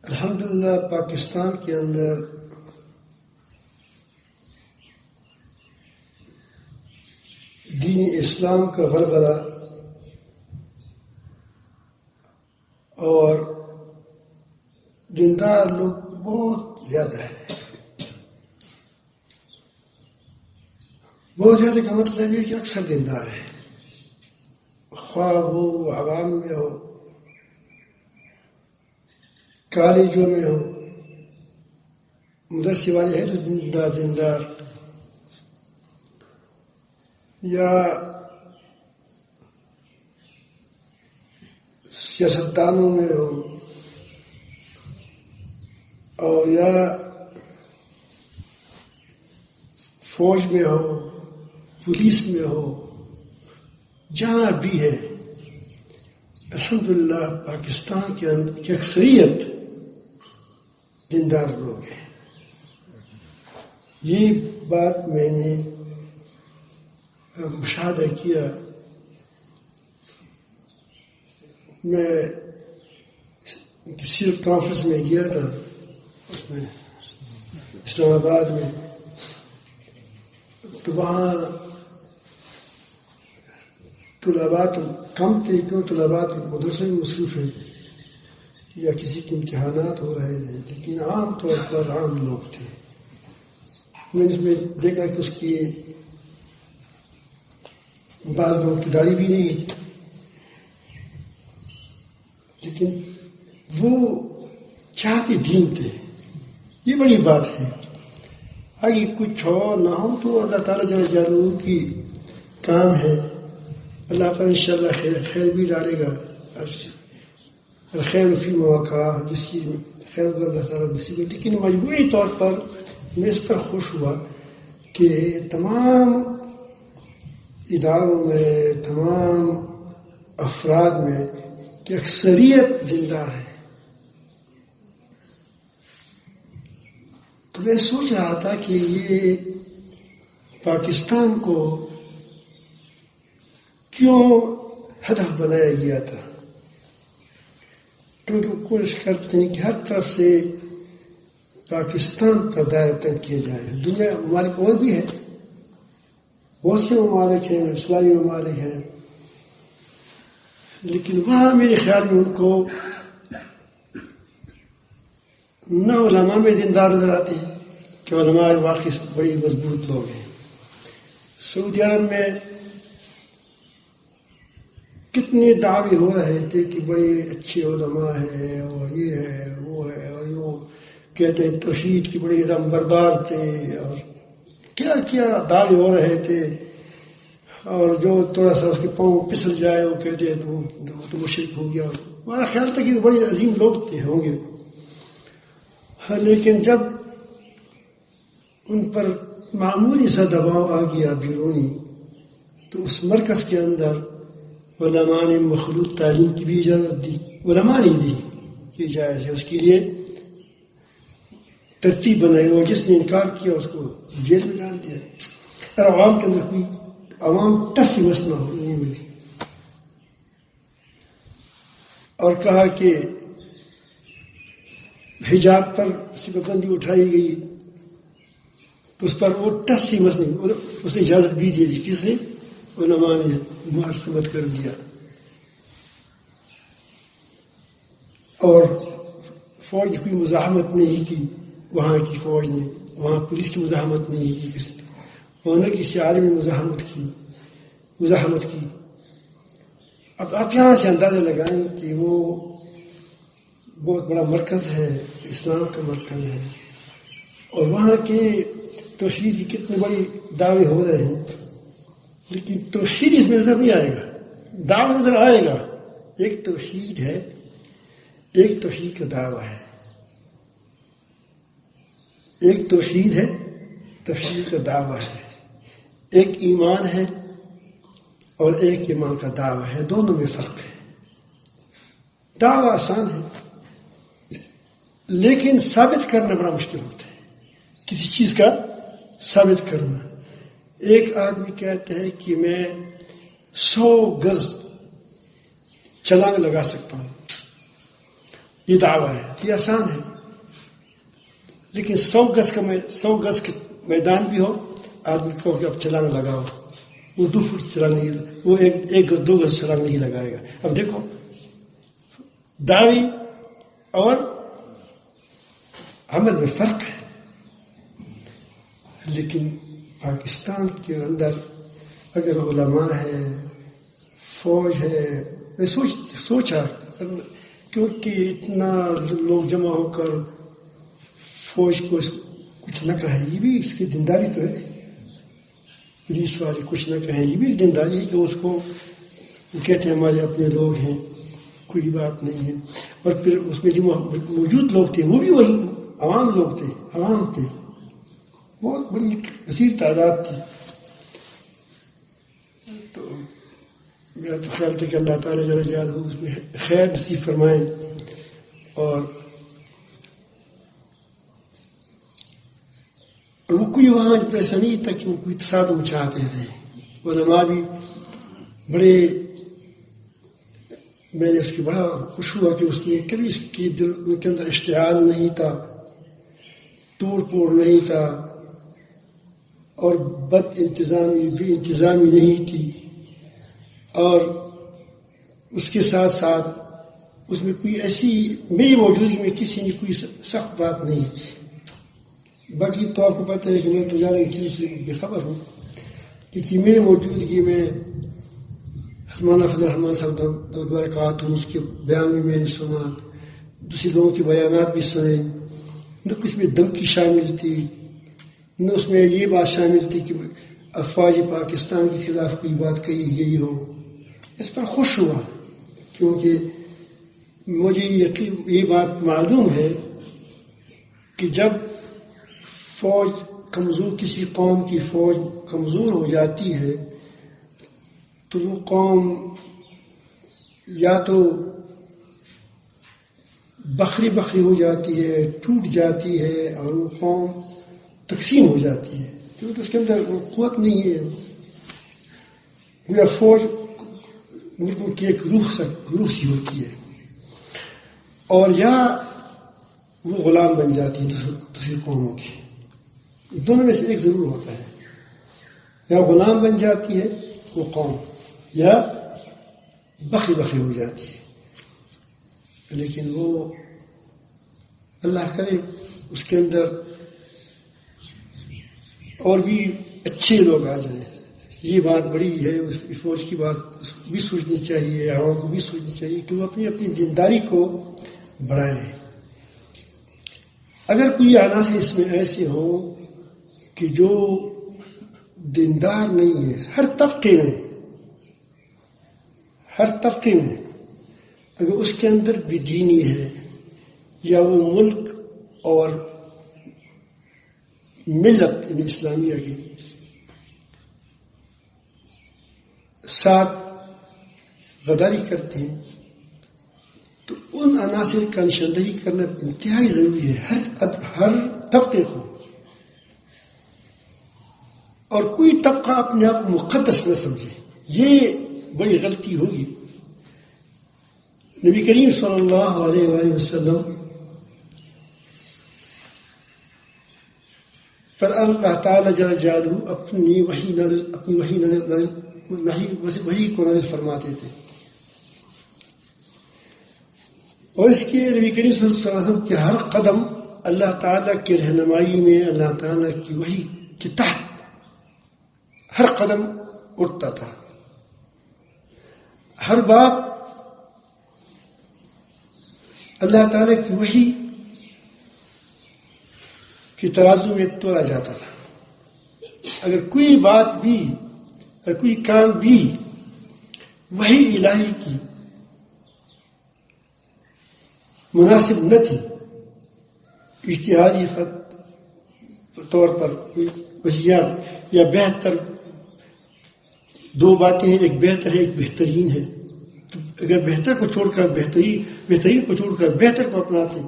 الحمدللہ پاکستان کے اندر دین اسلام کا غلغلہ اور دیندار لوگ بہت زیادہ ہے. بہت زیادہ کا مطلب یہ کہ اکثر دیندار ہے، خواہ ہو عوام میں ہو، کالجوں میں ہو، مدرسے والے ہیں تو دیندار یا سیاستدانوں میں ہو اور یا فوج میں ہو، پولیس میں ہو، جہاں بھی ہے الحمدللہ پاکستان کے اندر کی اکثریت دیندار لوگ ہیں. یہ بات میں نے مشاہدہ کیا. میں کسی کانفرنس میں گیا تھا، اس میں اسلام آباد میں، تو وہاں طلباء تو کم تھے، کیوں طلباء تو مدرسے میں مصروف ہیں یا کسی کے امتحانات ہو رہے تھے، لیکن عام طور پر عام لوگ تھے. میں نے اس میں دیکھا کہ اس کی بعض لوگوں کی داڑھی بھی نہیں تھی، لیکن وہ چاہتے دین تھے. یہ بڑی بات ہے. آگے کچھ ہو نہ ہو تو اللہ تعالیٰ جل جلالہ کی کام ہے. اللہ تعالیٰ انشاءاللہ خیر بھی ڈالے گا. الخیر فی مواقع، جس چیز میں خیر ہوگا اللہ تعالیٰ نصیب ہے. لیکن مجموعی طور پر میں اس پر خوش ہوا کہ تمام اداروں میں، تمام افراد میں کہ اکثریت دیندار ہے. تو میں سوچ رہا تھا کہ یہ پاکستان کو کیوں ہدف بنایا گیا تھا، کیونکہ کوشش کرتے ہیں کہ ہر طرف سے پاکستان پر دائرہ تنگ کیا جائے. دنیا ممالک اور بھی ہیں، بہت سے ممالک ہیں، اسلامی ممالک ہیں، لیکن وہاں میرے خیال میں ان کو نہ علماء میں دیندار نظر آتے ہیں کہ علماء واقعی بڑی مضبوط لوگ ہیں. سعودی عرب میں کتنے دعوے ہو رہے تھے کہ بڑے اچھے علماء ہیں اور یہ ہے وہ ہے، اور وہ کہتے ہیں توحید کی بڑے علمبردار تھے، اور کیا کیا دعوے ہو رہے تھے. اور جو تھوڑا سا اس کے پاؤں پسل جائے وہ کہتے ہیں وہ تو مشرک ہو گیا. ہمارا خیال تھا کہ بڑے عظیم لوگ تھے ہوں گے، لیکن جب ان پر معمولی سا دباؤ آ گیا بیرونی، تو اس مرکز کے اندر علماء نے مخلوط تعلیم کی بھی اجازت دی. علماء نے دی کہ جائز ہے، اس کے لیے ترتیب بنائی، اور جس نے انکار کیا اس کو جیل میں ڈال دیا. اور عوام کے اندر کوئی عوام ٹس مس نہ ہو نہیں ملی. اور کہا کہ حجاب پر سے پابندی اٹھائی گئی تو اس پر وہ ٹس سی مس نہیں، اس نے اجازت بھی دی. کس نے؟ علماء نے مہر سمت کر دیا. اور فوج کی مزاحمت نہیں کی، وہاں کی فوج نے، وہاں پولیس کی مزاحمت نہیں کی، وہاں کسی عالمی مزاحمت کی. اب آپ یہاں سے اندازہ لگائیں کہ وہ بہت بڑا مرکز ہے، اسلام کا مرکز ہے، اور وہاں کے توحید کی کتنے بڑی دعوے ہو رہے ہیں، لیکن توحید اس میں نظر نہیں آئے گا. دعویٰ نظر آئے گا. ایک توحید ہے، ایک توحید کا دعویٰ ہے. ایک توحید ہے، توحید کا دعویٰ ہے. ایک ایمان ہے اور ایک ایمان کا دعویٰ ہے. دونوں میں فرق ہے. دعویٰ آسان ہے، لیکن ثابت کرنا بڑا مشکل ہوتا ہے. کسی چیز کا ثابت کرنا. ایک آدمی کہتا ہے کہ میں 100 گز چھلانگ لگا سکتا ہوں، یہ دعویٰ ہے، یہ آسان ہے، لیکن 100 گز کا میدان بھی ہو، آدمی کو کہ اب چلانا لگاؤ، وہ 2 فٹ چلانے کی، وہ 1 گز 2 گز چلانے نہیں لگائے گا۔ اب دیکھو دعوی اور عمل میں فرق ہے، لیکن پاکستان کے اندر اگر علماء ہے، فوج ہے، میں سوچا کیونکہ اتنا لوگ جمع ہو کر فوج کو کچھ نہ کہیں، یہ بھی اس کی دینداری تو ہے، پولیس والے کچھ نہ کہیں، یہ بھی دینداری ہے کہ اس کو وہ کہتے ہیں ہمارے اپنے لوگ ہیں، کوئی بات نہیں ہے۔ اور پھر اس میں جو موجود لوگ تھے وہ بھی وہی عوام لوگ تھے، عوام تھے، بہت بڑی کثیر تعداد تھی۔ تو میرا تو خیال تھا کہ اللہ تعالیٰ جل جلالہ اس میں خیر نصیب فرمائیں، اور وہ کوئی وہاں ایسا نہیں تھا کہ وہ کوئی تصادم چاہتے تھے، علماء بھی بڑے، میں نے اس کی بڑا خوش ہوا کہ اس نے کبھی اس کی دل ان کے اندر اشتعال نہیں تھا، توڑ پھوڑ نہیں تھا، اور بد انتظامی بے انتظامی نہیں تھی، اور اس کے ساتھ ساتھ اس میں کوئی ایسی میری موجودگی میں کسی نے کوئی سخت بات نہیں کی۔ باقی تو آپ کو پتہ ہے کہ میں تو زیادہ کسی سے بے خبر ہوں، لیکن میری موجودگی میں حسمانہ فضل الرحمان صاحب برکاتہ اس کے بیان بھی میں نے سنا، دوسرے لوگوں کے بیانات بھی سنے، نہ کچھ میں دھمکی شامل تھی، نہ اس میں یہ بات شامل تھی کہ افواج پاکستان کے خلاف کوئی بات کہی گئی ہو۔ اس پر خوش ہوا، کیونکہ مجھے یہ بات معلوم ہے کہ جب فوج کمزور، کسی قوم کی فوج کمزور ہو جاتی ہے تو وہ قوم یا تو بکھری ہو جاتی ہے، ٹوٹ جاتی ہے، اور وہ قوم تقسیم ہو جاتی ہے، کیونکہ اس کے اندر وہ قوت نہیں ہے۔ وہ فوج ملکوں کی ایک روح سی ہوتی ہے، اور یا وہ غلام بن جاتی ہے دوسری قوموں کی، دونوں میں سے ایک ضرور ہوتا ہے، یا غلام بن جاتی ہے وہ قوم، یا بکھری ہو جاتی ہے۔ لیکن وہ اللہ کرے اس کے اندر اور بھی اچھے لوگ آ جائیں۔ یہ بات بڑی ہے، اس فوج کی بات بھی سوچنی چاہیے، عوام کو بھی سوچنی چاہیے کہ وہ اپنی دینداری کو بڑھائیں۔ اگر کوئی عناصر اس میں ایسے ہوں کہ جو دیندار نہیں ہے، ہر طبقے میں اگر اس کے اندر بھی دینی ہے، یا وہ ملک اور ملت یعنی اسلامیہ کے ساتھ غداری کرتے ہیں، تو ان عناصر کا نشاندہی کرنا انتہائی ضروری ہے ہر طبقے کو، اور کوئی طبقہ اپنے آپ کو مقدس نہ سمجھے، یہ بڑی غلطی ہوگی۔ نبی کریم صلی اللہ علیہ وآلہ وسلم پر اللہ تعالیٰ جل جلالہ اپنی وحی کو نازل فرماتے تھے، اور اس کے نبی کریم صلی اللہ علیہ وسلم کے ہر قدم اللہ تعالیٰ کی رہنمائی میں، اللہ تعالیٰ کی وحی کے تحت ہر قدم اٹھتا تھا، ہر بات اللہ تعالیٰ کی وحی کے ترازو میں تولا جاتا تھا۔ اگر کوئی بات بھی، اگر کوئی کام بھی وحی الہی کی مناسب نہ تھی، اجتہادی طور پر وسیع یا بہتر، 2 باتیں ہیں، ایک بہتر ہے ایک بہترین ہے، تو اگر بہتر کو چھوڑ کر بہترین کو چھوڑ کر بہتر کو اپناتے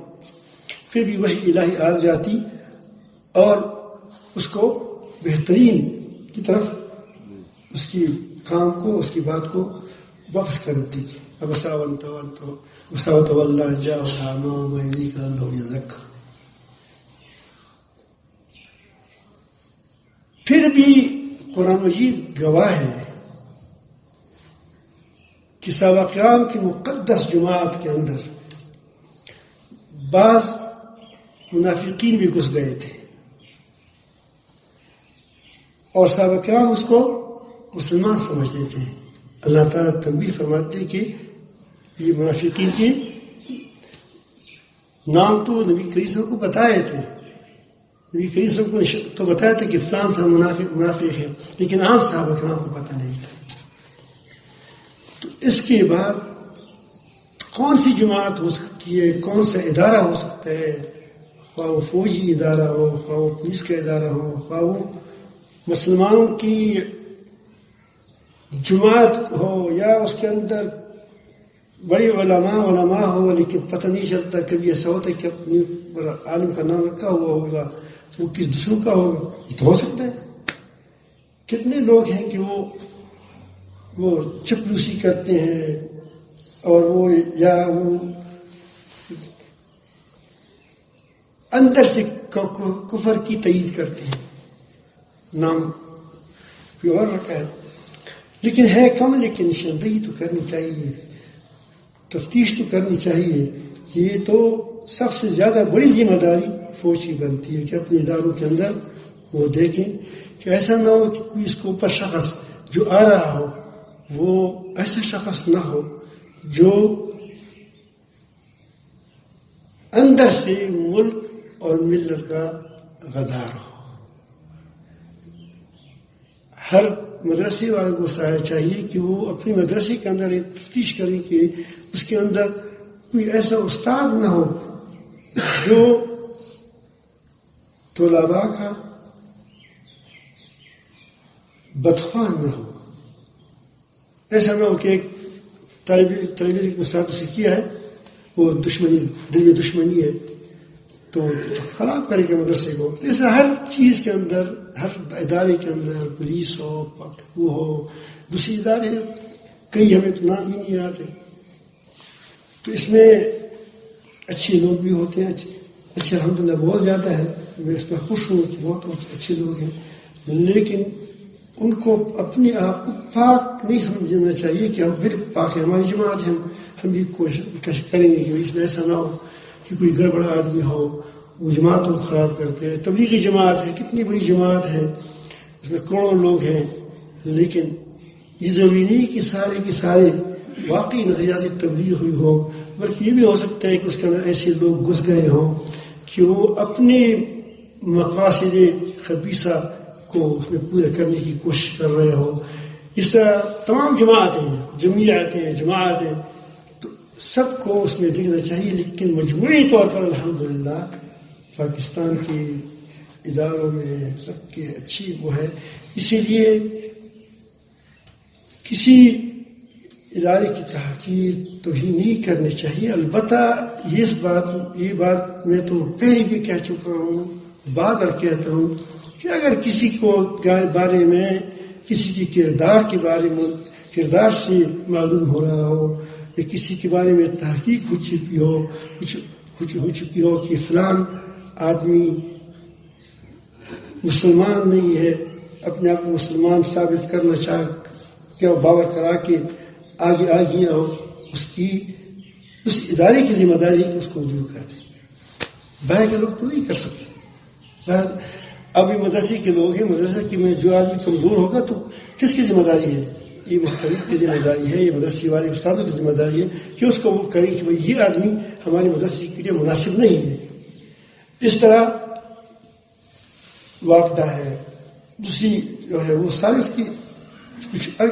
پھر بھی وحی الہی آ جاتی اور اس کو بہترین کی طرف اس کی کام کو، اس کی بات کو واپس کر دیتی۔ پھر بھی قرآن مجید گواہ ہے کہ صحابہ کرام کی مقدس جماعت کے اندر بعض منافقین بھی گھس گئے تھے، اور صحابہ کرام اس کو مسلمان سمجھتے تھے۔ اللہ تعالیٰ تنبیہ فرماتے کہ یہ منافقین کے نام تو نبی کریم صلی اللہ علیہ وسلم کو بتائے تھے، نبی کریم صلی اللہ علیہ وسلم کو تو بتایا تھا کہ فلان منافق ہے، لیکن عام صحابہ کرام کو پتہ نہیں تھا۔ تو اس کے بعد کون سی جماعت ہو سکتی ہے، کون سا ادارہ ہو سکتا ہے، خواہ وہ فوجی ادارہ ہو، خواہ وہ پولیس کا ادارہ ہو، خواہ وہ مسلمانوں کی جماعت ہو، یا اس کے اندر بڑے علماء ہو، لیکن پتہ نہیں چلتا، کبھی ایسا ہوتا ہے کہ اپنے عالم کا نام رکھا ہوا ہوگا، وہ کس دوسروں کا ہوگا، یہ تو ہو سکتا ہے۔ کتنے لوگ ہیں کہ وہ چپلوسی کرتے ہیں، اور وہ اندر سے کفر کی تائید کرتے ہیں، نام کوئی اور رکھا ہے، لیکن ہے کم، لیکن نشاندہی تو کرنی چاہیے، تفتیش تو کرنی چاہیے۔ یہ تو سب سے زیادہ بڑی ذمہ داری فوج کی بنتی ہے کہ اپنے اداروں کے اندر وہ دیکھیں کہ ایسا نہ ہو کہ کوئی اس کے اوپر شخص جو آ رہا ہو وہ ایسا شخص نہ ہو جو اندر سے ملک اور ملت کا غدار ہو۔ ہر مدرسے والے کو چاہیے کہ وہ اپنی مدرسے کے اندر ایک تفتیش کریں کہ اس کے اندر کوئی ایسا استاد نہ ہو جو طلباء کا بدخواہ نہ ہو۔ ایسا نہ ہو کہ ایک طالب علم کے استاد سے کیا ہے، وہ دل میں دشمنی ہے تو خراب کرے گا مدرسے کو۔ تو ایسا ہر چیز کے اندر، ہر ادارے کے اندر، پولیس ہو، وہ ہو، دوسری ادارے کئی ہمیں تو نام بھی نہیں آتے، تو اس میں اچھے لوگ بھی ہوتے ہیں، اچھے الحمدللہ بہت زیادہ ہے، میں اس پر خوش ہوں کہ بہت اچھے لوگ ہیں، لیکن ان کو اپنے آپ کو پاک نہیں سمجھنا چاہیے کہ ہم پھر پاک ہے، ہماری جماعت ہے، ہم بھی کوشش کریں گے کہ اس میں ایسا نہ ہو کہ کوئی گڑبڑ آدمی ہو وہ جماعتوں کو خراب کرتے ہیں۔ تبلیغی جماعت ہے، کتنی بڑی جماعت ہے، اس میں کروڑوں لوگ ہیں، لیکن یہ ضروری نہیں کہ سارے کے سارے واقعی نظریاتی تبلیغ ہوئی ہو، بلکہ یہ بھی ہو سکتا ہے کہ اس کے اندر ایسے لوگ گھس گئے ہوں کہ وہ اپنے مقاصد خبیثہ کو اس میں پورا کرنے کی کوشش کر رہے ہوں۔ اس طرح تمام جماعتیں، جماعتیں تو سب کو اس میں دیکھنا چاہیے، لیکن مجموعی طور پر الحمدللہ پاکستان کے اداروں میں سب کے اچھی وہ ہے۔ اسی لیے کسی ادارے کی تحقیر توہین نہیں کرنی چاہیے۔ البتہ یہ بات میں تو پہلے بھی کہہ چکا ہوں، بار بار کہتا ہوں کہ اگر کسی کو بارے میں، کسی کے کردار سے معلوم ہو رہا ہو، یا کسی کے بارے میں تحقیق ہو چکی ہو کہ فلان آدمی مسلمان نہیں ہے، اپنے آپ کو مسلمان ثابت کرنا چاہ کیا باور کرا کے آگے آ گیا ہو، اس ادارے کی ذمہ داری اس کو دور کر دیں۔ باہر کے لوگ تو نہیں کر سکتے۔ اب یہ مدرسے کے لوگ ہیں، مدرسے کی میں جو آدمی کمزور ہوگا تو کس کی ذمہ داری ہے؟ یہ مختلف کی ذمہ داری ہے، یہ مدرسے والے استادوں کی ذمہ داری ہے کہ اس کو وہ کریں کہ بھائی یہ آدمی ہمارے مدرسے کے لیے مناسب نہیں ہے۔ اس طرح واقعہ ہے دوسری جو ہے وہ سارے اس کی ہر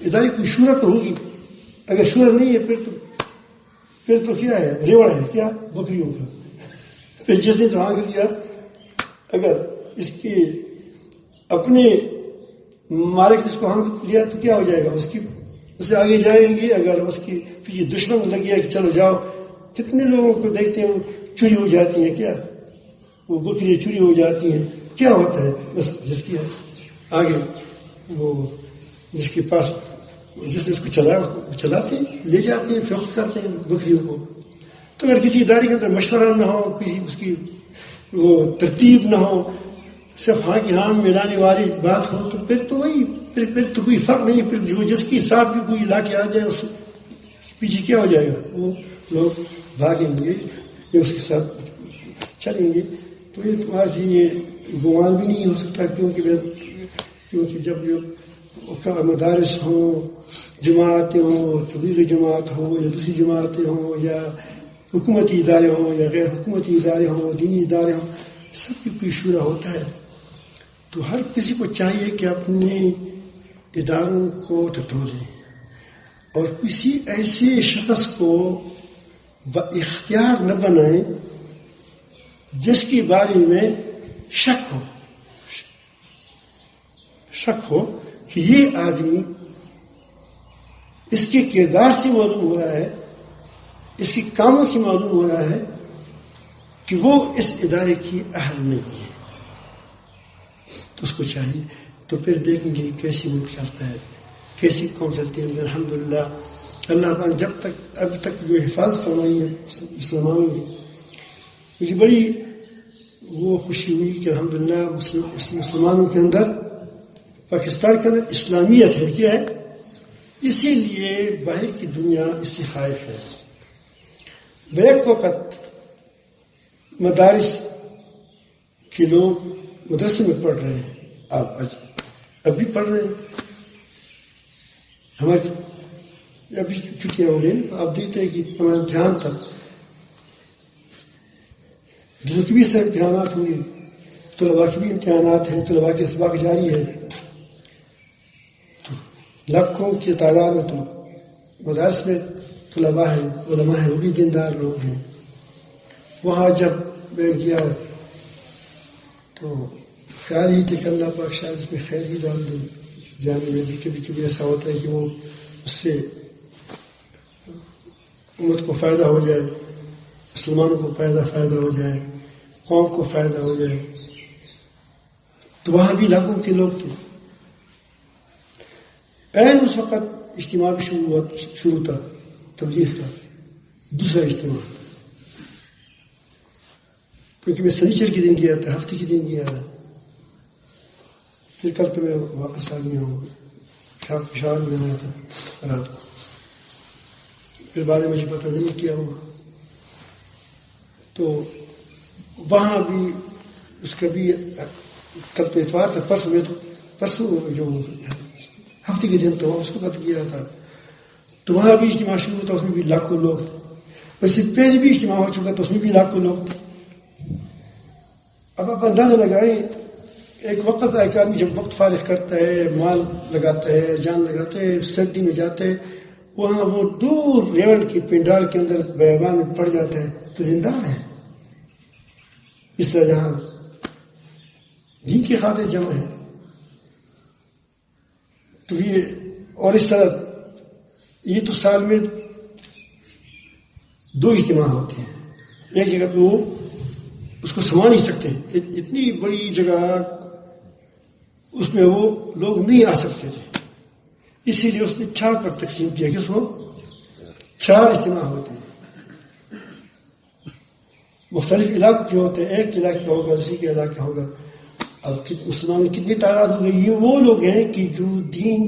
ادارے کی شورت ہوگی، اگر شورت نہیں ہے پھر تو کیا ہے، ریوڑ ہے، کیا بکریوں کا۔ پھر جس نے تو لیا، اگر اس کی اپنے مالک نے اس کو ہانگ لیا تو کیا ہو جائے گا، اسے آگے جائیں گے۔ اگر اس کی پیچھے دشمن لگ گیا کہ چلو جاؤ، کتنے لوگوں کو دیکھتے ہیں وہ چوری ہو جاتی ہیں، کیا وہ بکریاں چوری ہو جاتی ہیں، کیا ہوتا ہے؟ بس جس کی آگے وہ جس کے پاس جس نے اس کو چلایا اس کو چلاتے ہیں، لے جاتے ہیں، فروخت کرتے ہیں بکریوں کو. تو اگر کسی ادارے کے اندر مشورہ نہ ہو، کسی اس کی وہ ترتیب نہ ہو، صرف ہاں کی ہاں ملانے والی بات ہو، تو پھر تو وہی پھر تو کوئی فرق نہیں. پھر جو جس کے ساتھ بھی کوئی لا کے آ جائے اس پیچھے کیا ہو جائے گا، وہ لوگ بھاگیں گے یا اس کے ساتھ چلیں گے. تو یہ تمہارے لیے یہ گمان بھی نہیں ہو سکتا، کیونکہ جب یہ مدارس ہوں، جماعتیں ہوں، تبلیغی جماعت ہو یا دوسری جماعتیں ہوں، یا حکومتی ادارے ہوں یا غیر حکومتی ادارے ہوں، دینی ادارے ہوں، سب کی کوئی شورا ہوتا ہے. تو ہر کسی کو چاہیے کہ اپنے اداروں کو ٹٹولے اور کسی ایسے شخص کو اختیار نہ بنائیں جس کے بارے میں شک ہو کہ یہ آدمی اس کے کردار سے معلوم ہو رہا ہے، اس کے کاموں سے معلوم ہو رہا ہے کہ وہ اس ادارے کی اہل نہیں ہے. تو اس کو چاہیے. تو پھر دیکھیں گے کیسی ملک چلتا ہے، کیسی قوم چلتی ہے. لیکن الحمدللہ اللہ پاک جب تک اب تک جو حفاظت فرمائی ہے مسلمانوں کی، مجھے بڑی وہ خوشی ہوئی کہ الحمدللہ مسلمانوں کے اندر، پاکستان کے اندر اسلامیت ہے. کیا ہے؟ اسی لیے باہر کی دنیا اس سے خائف ہے. بیک وقت مدارس کے لوگ مدرسے میں پڑھ رہے ہیں، اب بھی پڑھ رہے ہیں. ہماری ابھی چھٹیاں ہو گئی، آپ دیکھتے ہیں کہ ہمارا امتحان تھا، دوسروں کی بھی سے امتحانات ہوئے، طلباء کے بھی امتحانات ہیں، طلباء کے اسباق جاری ہے. تو لاکھوں کی تعداد میں تو مدارس میں طلباء ہیں، علماء ہیں، وہ بھی دیندار لوگ ہیں. وہاں جب میں گیا تو خیال ہی تھے کہ اللہ پاک شاید اس میں خیر ہی ڈال دیں. جانے میں بھی کبھی کبھی ایسا ہوتا ہے کہ وہ اس سے امت کو فائدہ ہو جائے، مسلمانوں کو فائدہ ہو جائے، قوم کو فائدہ ہو جائے. تو وہاں بھی لاکھوں کے لوگ تھے. اس وقت اجتماع بھی شروع تھا، تبلیغ کا دوسرا اجتماع، کیونکہ میں سنیچر کے دن گیا تھا، ہفتے کے دن گیا تھا. پھر کل تو میں واپس آ گیا ہوں، پشاور میں آیا تھا رات کو. پھر بعد میں مجھے پتہ نہیں کیا ہوا. تو وہاں بھی اس کا بھی کل تو اتوار تھا، پرسوں جو ہفتے کے دن تو اس کو کل کیا تھا. تو وہاں بھی اجتماع شروع تھا، اس میں بھی لاکھوں لوگ تھے. اس سے پہلے بھی اجتماع ہو چکا تھا، اس میں بھی لاکھوں لوگ تھے. اب آپ اندازہ لگائیں، ایک وقت ایک آدمی جب وقت فارغ کرتا ہے، مال لگاتا ہے، جان لگاتا ہے، سردی میں جاتا ہے، وہاں وہ دور ریوڑ کی پنڈال کے اندر بیابان میں پڑ جاتا ہے، تو زندار ہے. اس طرح جہاں دین کی خاطر جمع ہے. تو یہ اور اس طرح یہ تو سال میں 2 اجتماع ہوتے ہیں. ایک جگہ پہ وہ اس کو سنبھال نہیں سکتے، اتنی بڑی جگہ اس میں وہ لوگ نہیں آ سکتے تھے، اسی لیے اس نے 4 پر تقسیم کیا کہ اس کو 4 اجتماع ہوتے ہیں. مختلف علاقوں کے ہوتے ہیں، ایک علاقے کا ہوگا، دوسری کے علاقے کا ہوگا. اب مسلمانوں کی کتنی تعداد ہو گئی؟ یہ وہ لوگ ہیں کہ جو دین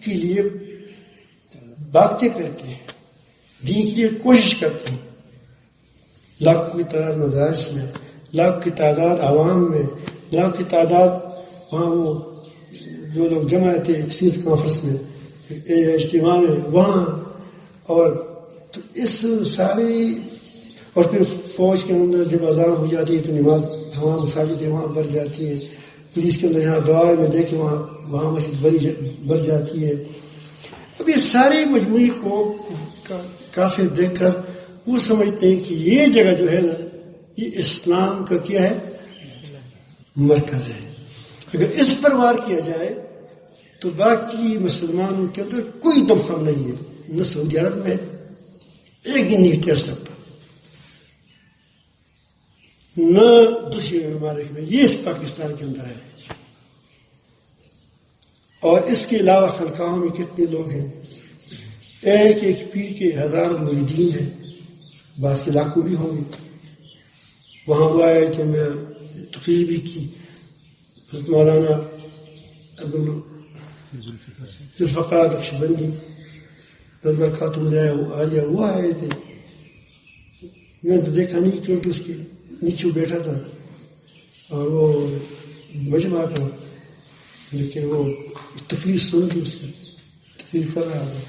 کے لیے بھاگتے پھرتے ہیں، دین کے لیے کوشش کرتے ہیں. لاکھوں کی تعداد مدارس میں، لاکھ کی تعداد عوام میں، لاکھ کی تعداد وہاں وہ جو لوگ جمع تھے سیرت کانفرنس میں، اجتماع میں وہاں. اور تو اس سارے، اور پھر فوج کے اندر جب اذان ہو جاتی ہے تو نماز وہاں مساجد وہاں بڑھ جاتی ہے. پولیس کے اندر یہاں دعا میں دیکھیں وہاں مسجد بڑھ جاتی ہے. اب یہ سارے مجموعی کو کافی دیکھ کر وہ سمجھتے ہیں کہ یہ جگہ جو ہے نا، یہ اسلام کا کیا ہے؟ مرکز ہے. اگر اس پر وار کیا جائے تو باقی مسلمانوں کے اندر کوئی دمخم نہیں ہے. نہ سعودی عرب میں ایک دن نہیں ٹھہر سکتا، نہ دوسری ممالک میں. یہ اس پاکستان کے اندر ہے. اور اس کے علاوہ خانقاہوں میں کتنے لوگ ہیں، ایک ایک پیر کے ہزاروں مریدین ہیں، بعض کے لاکھوں بھی ہوں گے. وہاں ہوا ہے کہ میں تقریر بھی کی، حضرت مولانا ذوالفقار نقشبندی دربار خاتون عالیہ وہ آئے تھے. میں نے تو دیکھا نہیں کیونکہ اس کے نیچے بیٹھا تھا اور وہ مجمع تھا، لیکن وہ تقریر سن کے اس کی تقریر کر رہا تھا.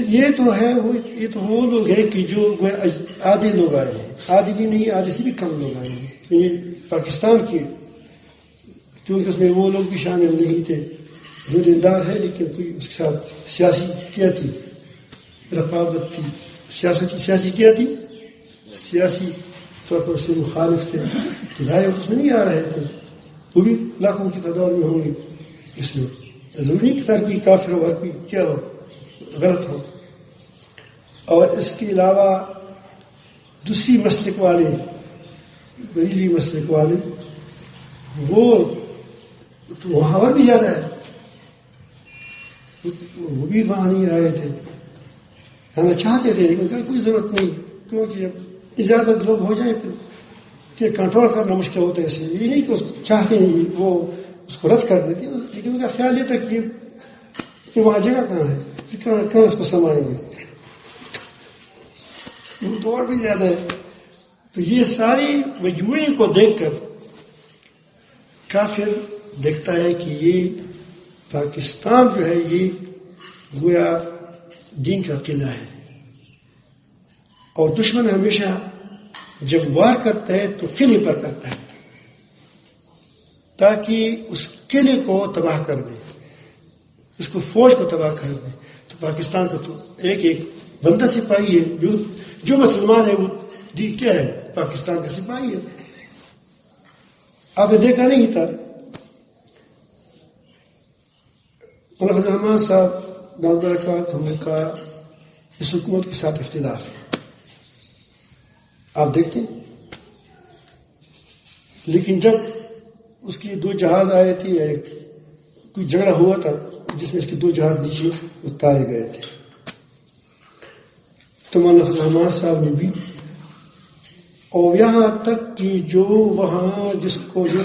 یہ تو ہے یہ تو وہ لوگ ہیں کہ جو آدھے لوگ آئے ہیں، آدھے بھی نہیں، آدھے سے بھی کم لوگ آئے ہیں. یہ پاکستان کی، کیونکہ اس میں وہ لوگ بھی شامل نہیں تھے جو دیندار ہے لیکن کوئی اس کے ساتھ سیاسی کیا تھی، رقابت تھی، سیاسی کیا تھی، سیاسی طور پر سے مخالف تھے، تو ظاہر اس میں نہیں آ رہے تھے. وہ بھی لاکھوں کی تعداد میں ہوں گے. اس میں ضروری نہیں کہ سر کوئی کافر ہو اور کوئی کیا ہو، غلط ہو. اور اس کے علاوہ دوسری مسلک والے، بریلوی مسلک والے، وہ تو وہاں اور بھی زیادہ ہے، وہ بھی وہاں نہیں آئے تھے. آنا چاہتے تھے لیکن کوئی ضرورت نہیں، کیونکہ جب اجازت لوگ ہو جائیں پھر کنٹرول کرنا مشکل ہوتا ہے. اس لیے یہ نہیں کہ اس کو چاہتے نہیں وہ اس کو رد کر دیتے، لیکن ان کا خیال یہ تھا کہ وہاں جگہ کہاں ہے، کہاں اس کو سمائیں گے، وہ تو اور بھی زیادہ ہے. تو یہ ساری مجموعے کو دیکھ کر کافر دیکھتا ہے کہ یہ پاکستان جو ہے یہ گویا دین کا قلعہ ہے، اور دشمن ہمیشہ جب وار کرتا ہے تو قلعے پر کرتا ہے تاکہ اس قلعے کو تباہ کر دے، اس کو فوج کو تباہ کر دے. تو پاکستان کا تو ایک ایک بندہ سپاہی ہے، جو مسلمان ہے وہ کیا ہے، پاکستان کا سپاہی ہے. آپ نے دیکھا نہیں تھا مولانا فضل الرحمان صاحب داودار کا ہم نے کہا اس حکومت کے ساتھ اختلاف ہے، آپ دیکھتے ہیں. لیکن جب اس کی 2 جہاز آئے تھے، کوئی جھگڑا ہوا تھا جس میں اس کے 2 جہاز نیچے اتارے گئے تھے، تو مولانا فضل الرحمان صاحب نے بھی، اور یہاں تک کہ جو وہاں جو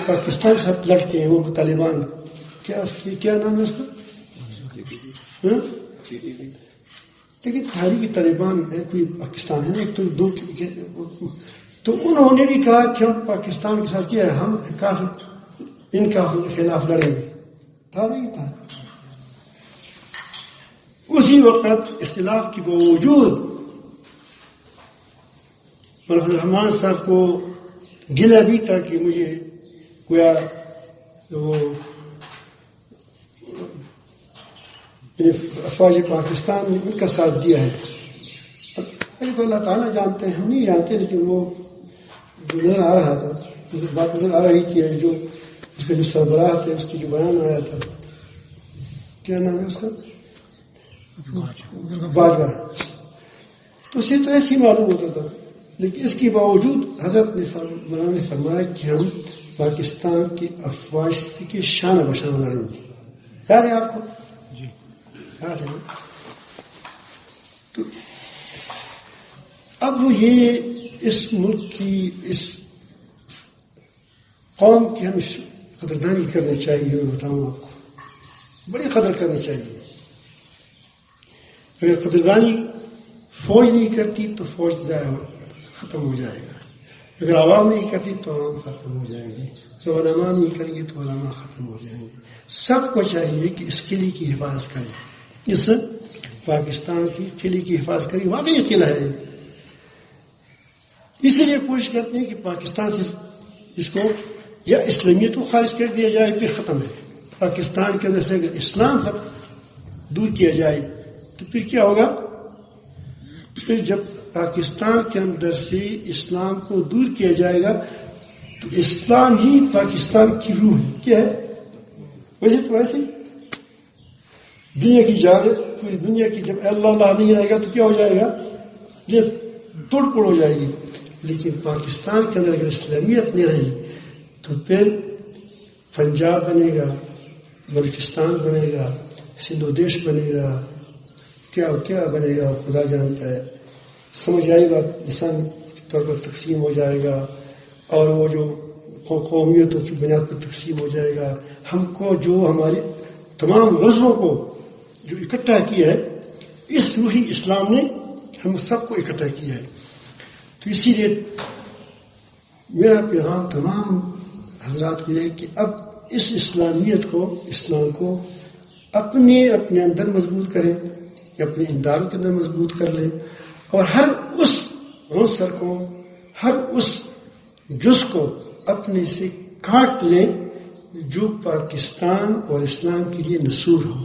پاکستان کے ساتھ لڑتے ہیں وہ طالبان، کیا نام ہے اس کا، لیکن تحریک طالبان ہے، کوئی پاکستان ہے ایک تو انہوں نے بھی کہا کہ ہم پاکستان کے ساتھ کیا ہے، ہم ان کافروں کے خلاف لڑیں گے. تھا نہیں تھا. اسی وقت اختلاف کے باوجود مولانا فضل الرحمان صاحب کو گلہ بھی تھا کہ مجھے گویا وہ افواج پاکستان نے ان کا ساتھ دیا ہے. تو اللہ تعالیٰ جانتے ہیں، ہم نہیں جانتے، لیکن وہ جو نظر آ رہا تھا، بات نظر آ رہی تھی، جو اس کا جو سربراہ تھے اس کی جو بیان آیا تھا، کیا نام ہے اس کا، باجوہ، تو اسے تو ایسے ہی معلوم ہوتا تھا. لیکن اس کے باوجود حضرت نے فرمایا کہ ہم پاکستان کی افواج کے شانہ بشانہ لڑیں گے. یاد ہے آپ کو؟ جی یاد ہے. تو اب وہ یہ اس ملک کی، اس قوم کی ہمیں قدردانی کرنی چاہیے. میں بتاؤں آپ کو، بڑی قدر کرنی چاہیے. اگر قدردانی فوج نہیں کرتی تو فوج ضائع ختم ہو جائے گا، اگر عوام نہیں کرتی تو عوام ختم ہو جائے گی، اگر علماء نہیں کریں گے تو علماء ختم ہو جائیں گے. سب کو چاہیے کہ اس قلعے کی حفاظت کریں، اس پاکستان کی قلعے کی حفاظت کریں. واقعی قلعہ ہے، اسی لیے کوشش کرتے ہیں کہ پاکستان سے اس کو یا اسلامیت کو خارج کر دیا جائے، پھر ختم ہے. پاکستان کے اندر سے اگر اسلام دور کیا جائے تو پھر کیا ہوگا؟ پھر جب پاکستان کے اندر سے اسلام کو دور کیا جائے گا تو اسلام ہی پاکستان کی روح کیا ہے. ویسے تو ایسے دنیا کی جان، پوری دنیا کی جب اللہ نہیں رہے گا تو کیا ہو جائے گا؟ یہ توڑ پھوڑ ہو جائے گی. لیکن پاکستان کے اندر اگر اسلامیت نہیں رہی تو پھر پنجاب بنے گا، بلوچستان بنے گا، سندھ دیش بنے گا، کیا کیا بنے گا خدا جانتا ہے. سمجھ آئے گا انسان کے طور پر تقسیم ہو جائے گا، اور وہ جو قومیتوں کی بنیاد پر تقسیم ہو جائے گا. ہم کو جو ہمارے تمام عضووں کو جو اکٹھا کیا ہے، اس روحی اسلام نے ہم سب کو اکٹھا کیا ہے. تو اسی لیے میرا پیغام تمام حضرات کو یہ ہے کہ اب اس اسلامیت کو، اسلام کو اپنے اندر مضبوط کریں، اپنے اداروں کے اندر مضبوط کر لیں، اور ہر اس عنصر کو، ہر اس جز کو اپنے سے کاٹ لیں جو پاکستان اور اسلام کے لیے نصور ہو.